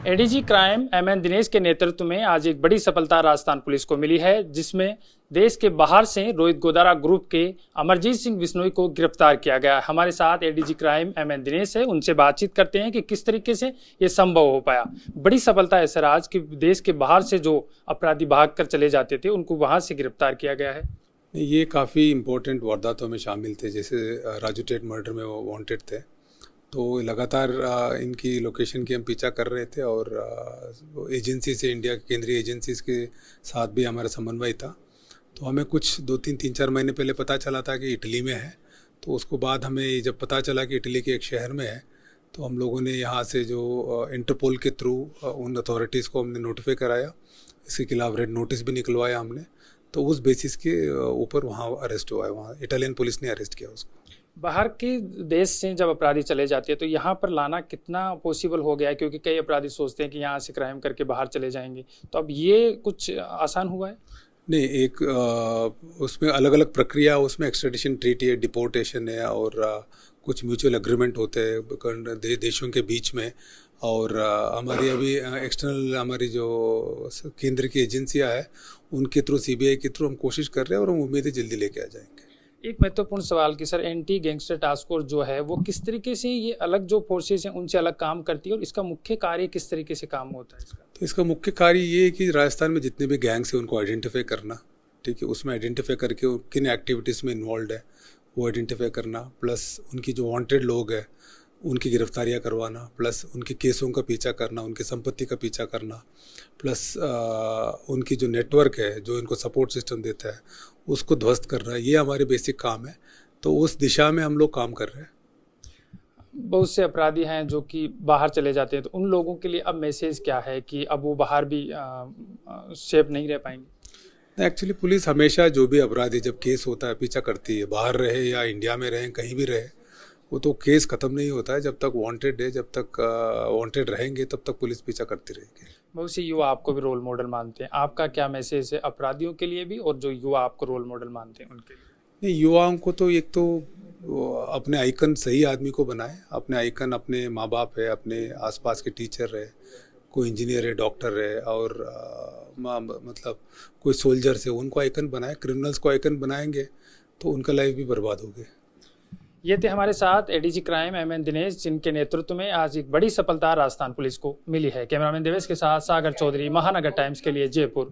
ADG crime MN Dinesh के नेतृत्व में आज एक बड़ी सफलता राजस्थान पुलिस को मिली है, जिसमें देश के बाहर से रोहित गोदारा ग्रुप के अमरजीत सिंह बिश्नोई को गिरफ्तार किया गया। हमारे साथ एडीजी क्राइम एमएन दिनेश है, उनसे बातचीत करते हैं कि किस तरीके से ये संभव हो पाया। बड़ी सफलता है सर आज कि देश के बाहर से जो अपराधी भाग कर चले जाते थे उनको वहां से गिरफ्तार किया गया है। ये काफ़ी इम्पोर्टेंट वारदातों में शामिल थे, जैसे राजू टेट मर्डर में वो वांटेड थे। तो लगातार इनकी लोकेशन की हम पीछा कर रहे थे और एजेंसी से, इंडिया की केंद्रीय एजेंसीज के साथ भी हमारा समन्वय था। तो हमें कुछ 2-3-4 महीने पहले पता चला था कि इटली में है। तो उसको बाद हमें जब पता चला कि इटली के एक शहर में है, तो हम लोगों ने यहाँ से जो इंटरपोल के थ्रू उन अथॉरिटीज़ को हमने नोटिफाई कराया। इसके खिलाफ रेड नोटिस भी निकलवाया हमने। तो उस बेसिस के ऊपर वहाँ अरेस्ट हुआ है, वहाँ इटालियन पुलिस ने अरेस्ट किया उसको। बाहर के देश से जब अपराधी चले जाते हैं तो यहाँ पर लाना कितना पॉसिबल हो गया है, क्योंकि कई अपराधी सोचते हैं कि यहाँ से क्राइम करके बाहर चले जाएंगे, तो अब ये कुछ आसान हुआ है? नहीं, एक उसमें अलग अलग प्रक्रिया, उसमें एक्स्ट्रेडिशन ट्रीटी है, डिपोर्टेशन है और कुछ म्यूचुअल एग्रीमेंट होते हैं देशों के बीच में। और हमारी अभी एक्सटर्नल हमारी जो केंद्र की एजेंसियां है उनके थ्रू, सीबीआई के थ्रू हम कोशिश कर रहे हैं और हम उम्मीद है जल्दी लेके आ जाएंगे। एक महत्वपूर्ण सवाल कि sir anti gangster task force जो है वो किस तरीके से ये अलग जो फोर्सेस हैं उनसे अलग काम करती है और इसका मुख्य कार्य किस तरीके से काम होता है इसका? तो इसका मुख्य कार्य ये है कि राजस्थान में जितने भी गैंग्स हैं उनको आइडेंटिफाई करना, ठीक है, उसमें आइडेंटिफाई करके किन एक्टिविटीज़ में इन्वॉल्व है वो आइडेंटिफाई करना, प्लस उनकी जो वांटेड लोग हैं उनकी गिरफ्तारियां करवाना, प्लस उनके केसों का पीछा करना, उनकी संपत्ति का पीछा करना, प्लस उनकी जो नेटवर्क है जो इनको सपोर्ट सिस्टम देता है उसको ध्वस्त करना। ये हमारे बेसिक काम है। तो उस दिशा में हम लोग काम कर रहे हैं। बहुत से अपराधी हैं जो कि बाहर चले जाते हैं, तो उन लोगों के लिए अब मैसेज क्या है कि अब वो बाहर भी सेफ नहीं रह पाएंगे? एक्चुअली पुलिस हमेशा जो भी अपराधी जब केस होता है पीछा करती है, बाहर रहे या इंडिया में रहे, कहीं भी रहे, वो तो केस ख़त्म नहीं होता है। जब तक वांटेड है, जब तक वांटेड रहेंगे तब तक पुलिस पीछा करती रहेगी। बहुत से युवा आपको भी रोल मॉडल मानते हैं, आपका क्या मैसेज है अपराधियों के लिए भी और जो युवा आपको रोल मॉडल मानते हैं उनके लिए? नहीं, युवाओं को तो एक तो अपने आइकन सही आदमी को बनाए। अपने आइकन अपने माँ बाप है, अपने आसपास के टीचर है, कोई इंजीनियर है, डॉक्टर है और मतलब कोई सोल्जर्स है, उनको आइकन बनाए। क्रिमिनल्स को आइकन बनाएंगे तो उनका लाइफ भी बर्बाद होगी। ये थे हमारे साथ एडीजी क्राइम एमएन दिनेश, जिनके नेतृत्व में आज एक बड़ी सफलता राजस्थान पुलिस को मिली है। कैमरामैन देवेश के साथ सागर चौधरी, महानगर टाइम्स के लिए जयपुर।